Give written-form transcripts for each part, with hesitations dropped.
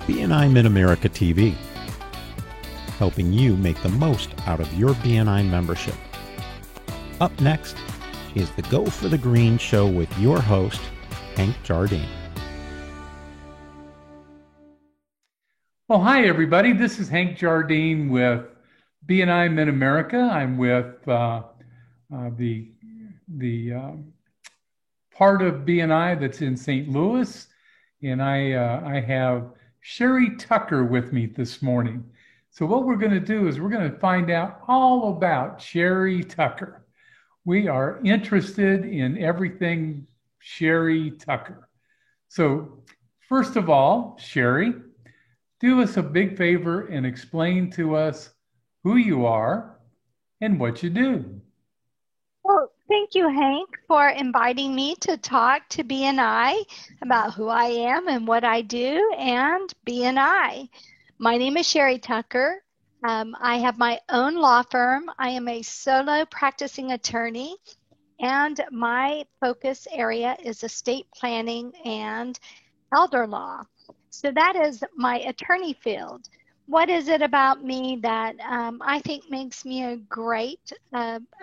BNI Mid-America TV, helping you make the most out of your BNI membership. Up next is the Go for the Green show with your host, Hank Jardine. Well, hi, everybody. This is Hank Jardine with BNI Mid-America. I'm with the part of BNI that's in St. Louis, and I have Sherry Tucker with me this morning. So what we're going to do is we're going to find out all about Sherry Tucker. We are interested in everything Sherry Tucker. So first of all, Sherry, do us a big favor and explain to us who you are and what you do. Well, thank you, Hank, for inviting me to talk to BNI about who I am and what I do and BNI. My name is Sherry Tucker. I have my own law firm. I am a solo practicing attorney, and my focus area is estate planning and elder law. So that is my attorney field. What is it about me that I think makes me a great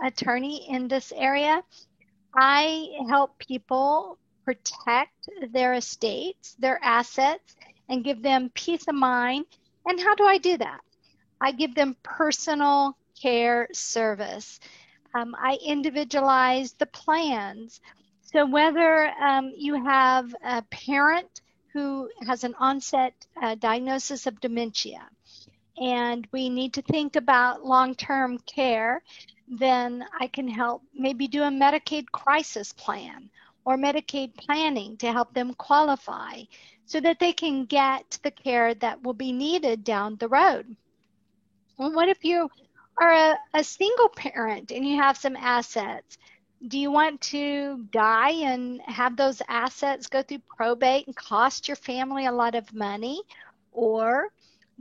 attorney in this area? I help people protect their estates, their assets, and give them peace of mind. And how do I do that? I give them personal care service. I individualize the plans. So whether you have a parent who has an onset diagnosis of dementia, and we need to think about long-term care, then I can help maybe do a Medicaid crisis plan or Medicaid planning to help them qualify so that they can get the care that will be needed down the road. Well, what if you are a single parent and you have some assets? Do you want to die and have those assets go through probate and cost your family a lot of money? Or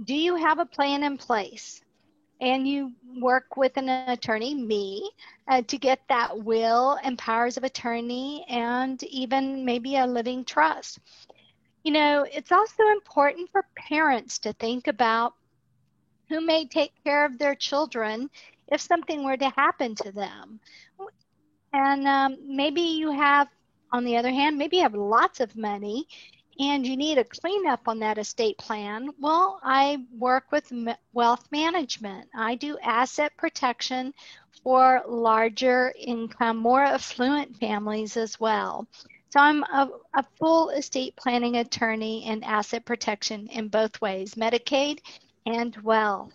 do you have a plan in place and you work with an attorney, me, to get that will and powers of attorney and even maybe a living trust? You know, it's also important for parents to think about who may take care of their children if something were to happen to them. And maybe you have, on the other hand, maybe you have lots of money and you need a cleanup on that estate plan. Well, I work with wealth management. I do asset protection for larger income, more affluent families as well. So I'm a full estate planning attorney and asset protection in both ways, Medicaid and wealth.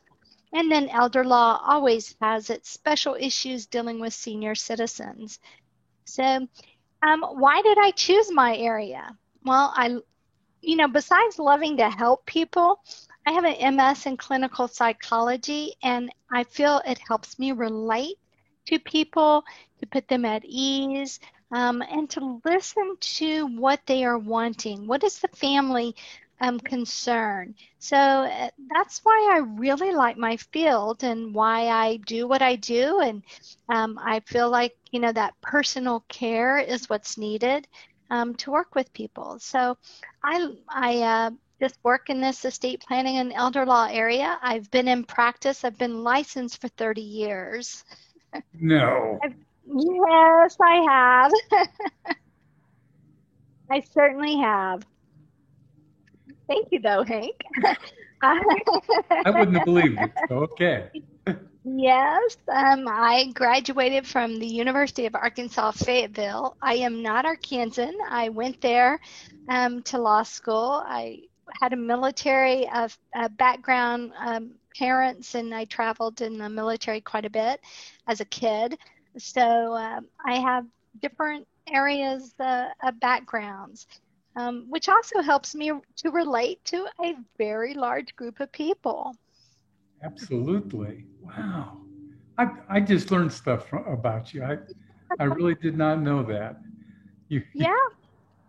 And then elder law always has its special issues dealing with senior citizens. So why did I choose my area? Well, besides loving to help people, I have an MS in clinical psychology, and I feel it helps me relate to people, to put them at ease, and to listen to what they are wanting. What is the family concern? So that's why I really like my field and why I do what I do. And I feel like, that personal care is what's needed to work with people. So I just work in this estate planning and elder law area. I've been in practice. I've been licensed for 30 years. No. Yes, I have. I certainly have. Thank you, though, Hank. I wouldn't have believed it. So, okay. Yes, I graduated from the University of Arkansas, Fayetteville. I am not Arkansan. I went there to law school. I had a military background, parents, and I traveled in the military quite a bit as a kid. So I have different areas of backgrounds, which also helps me to relate to a very large group of people. Absolutely. Wow. I just learned stuff about you. I really did not know that. Yeah.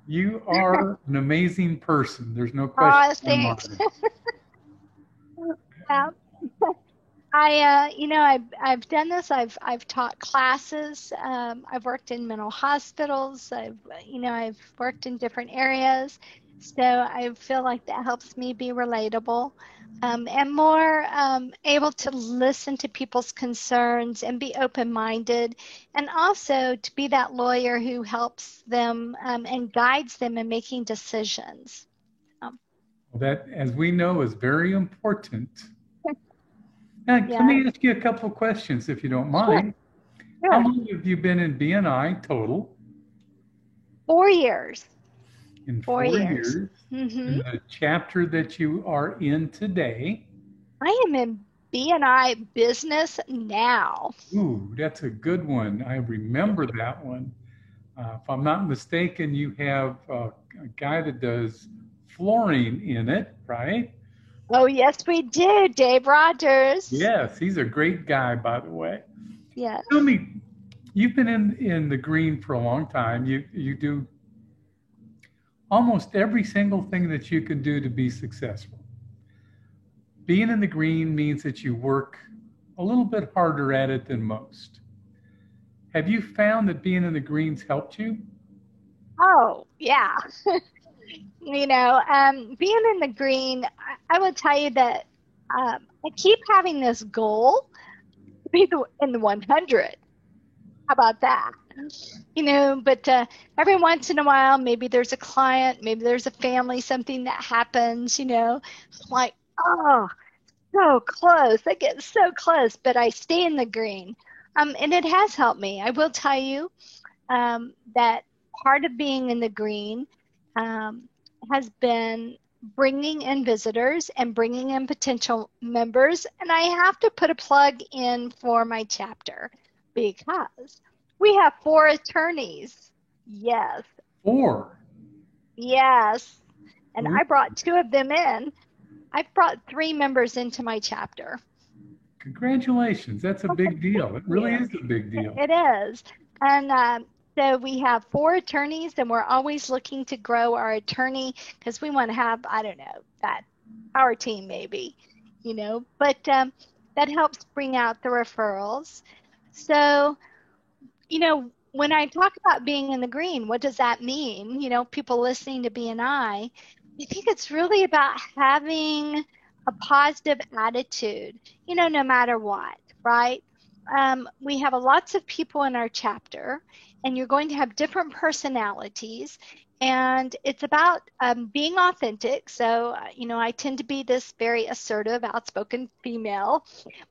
You are an amazing person. There's no question in my mind. Yeah. I've done this. I've taught classes. I've worked in mental hospitals. I've worked in different areas. So I feel like that helps me be relatable, and more able to listen to people's concerns and be open-minded, and also to be that lawyer who helps them and guides them in making decisions. Well, that, as we know, is very important. Now, let Yeah, me ask you a couple of questions, if you don't sure, mind. How sure. long have you been in BNI total? 4 years. In 4 years. 4 years. hmm In the chapter that you are in today. I am in BNI business now. Ooh, that's a good one. I remember that one. If I'm not mistaken, you have a guy that does flooring in it, right? Oh, yes, we do, Dave Rogers. Yes, he's a great guy, by the way. Yes. Tell me, you've been in the green for a long time. You do almost every single thing that you can do to be successful. Being in the green means that you work a little bit harder at it than most. Have you found that being in the greens helped you? Oh, yeah. Being in the green, I will tell you that I keep having this goal to be in the 100. How about that? But every once in a while, maybe there's a client, maybe there's a family, something that happens, it's like, oh, so close. I get so close, but I stay in the green. And it has helped me. I will tell you that part of being in the green um, has been bringing in visitors and bringing in potential members. And I have to put a plug in for my chapter because we have 4 attorneys. Yes, Or, yes. And ooh, I brought 2 of them in. I've brought 3 members into my chapter. congratulations. That's a big deal. It really Yeah, is a big deal. it is. And so we have 4 attorneys, and we're always looking to grow our attorney because we want to have, I don't know, that our team maybe, but that helps bring out the referrals. So, when I talk about being in the green, what does that mean? People listening to BNI, I think it's really about having a positive attitude, no matter what, right? We have lots of people in our chapter, and you're going to have different personalities. And it's about being authentic. So, I tend to be this very assertive, outspoken female,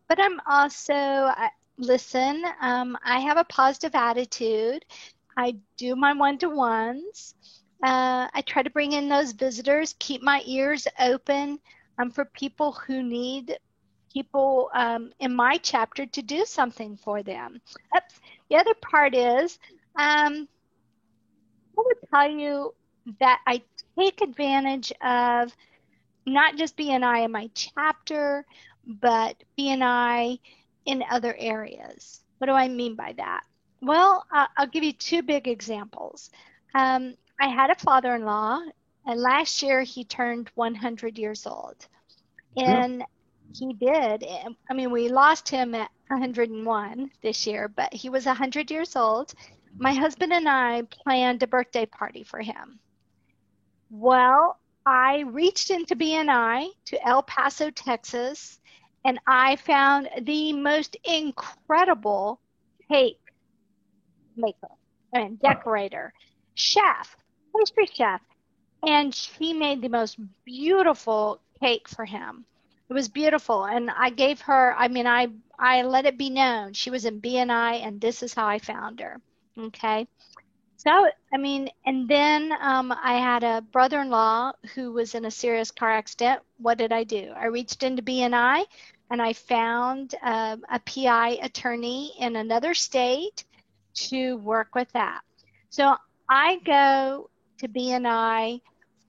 but I'm also, listen, I have a positive attitude. I do my one-to-ones. I try to bring in those visitors, keep my ears open for people who need people in my chapter to do something for them. Oops. The other part is, I would tell you that I take advantage of not just BNI in my chapter, but BNI in other areas. What do I mean by that? Well, I'll give you 2 big examples. I had a father-in-law, and last year he turned 100 years old. Really? And he did. I mean, we lost him at 101 this year, but he was 100 years old. My husband and I planned a birthday party for him. Well, I reached into BNI to El Paso, Texas, and I found the most incredible cake maker and decorator, chef, pastry chef, and she made the most beautiful cake for him. It was beautiful, and I gave her, I let it be known she was in BNI, and this is how I found her. Okay. So, and then I had a brother-in-law who was in a serious car accident. What did I do? I reached into BNI, and I found a PI attorney in another state to work with that. So I go to BNI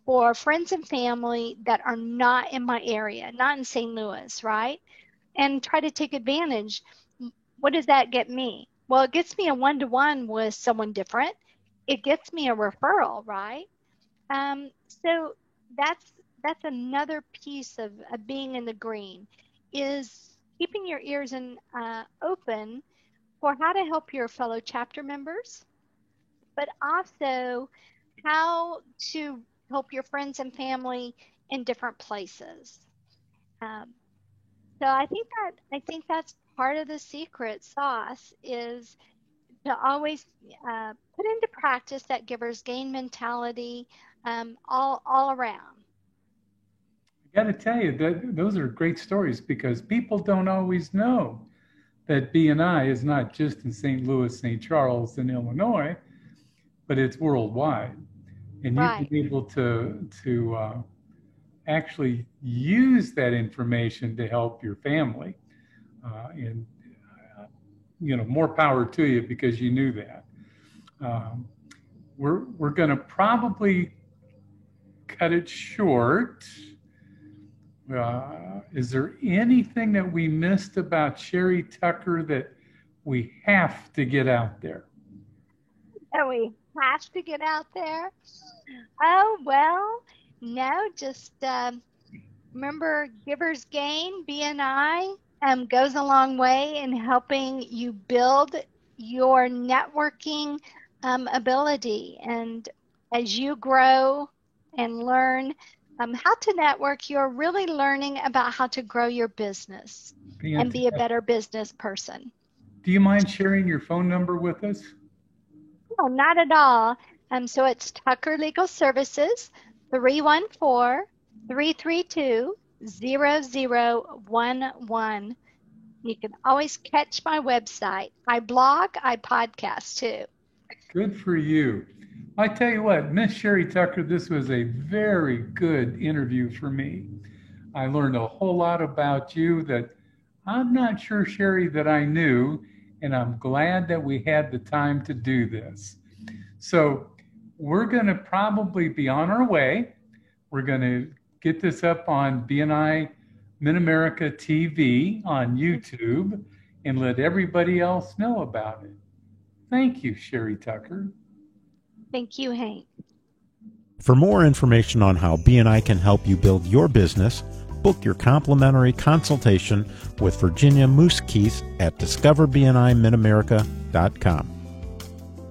for friends and family that are not in my area, not in St. Louis, right? And try to take advantage. What does that get me? Well, it gets me a one-to-one with someone different. It gets me a referral, right? So that's another piece of being in the green, is keeping your ears open for how to help your fellow chapter members, but also how to help your friends and family in different places. So I think that's part of the secret sauce, is to always put into practice that giver's gain mentality all around. I got to tell you that those are great stories, because people don't always know that BNI is not just in St. Louis, St. Charles, and Illinois, but it's worldwide. And you've been able to actually use that information to help your family. And more power to you, because you knew that. We're going to probably cut it short. Is there anything that we missed about Sherry Tucker that we have to get out there? That we have to get out there? Oh, well, no, just remember, Giver's Gain, BNI, goes a long way in helping you build your networking ability. And as you grow and learn how to network, you're really learning about how to grow your business and be a better business person. Do you mind sharing your phone number with us? No, not at all. So it's Tucker Legal Services, 314-332-0011. You can always catch my website. I blog, I podcast too. Good for you. I tell you what, Miss Sherry Tucker, this was a very good interview for me. I learned a whole lot about you that I'm not sure, Sherry, that I knew, and I'm glad that we had the time to do this. So we're going to probably be on our way. We're going to get this up on BNI Mid-America TV on YouTube and let everybody else know about it. Thank you, Sherry Tucker. Thank you, Hank. For more information on how BNI can help you build your business, book your complimentary consultation with Virginia Moose-Keith at discoverbnimitamerica.com.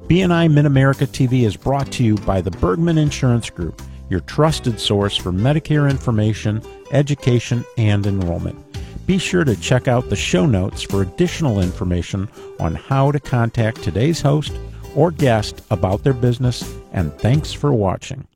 BNI Mid-America TV is brought to you by the Bergman Insurance Group, your trusted source for Medicare information, education, and enrollment. Be sure to check out the show notes for additional information on how to contact today's host or guest about their business, and thanks for watching.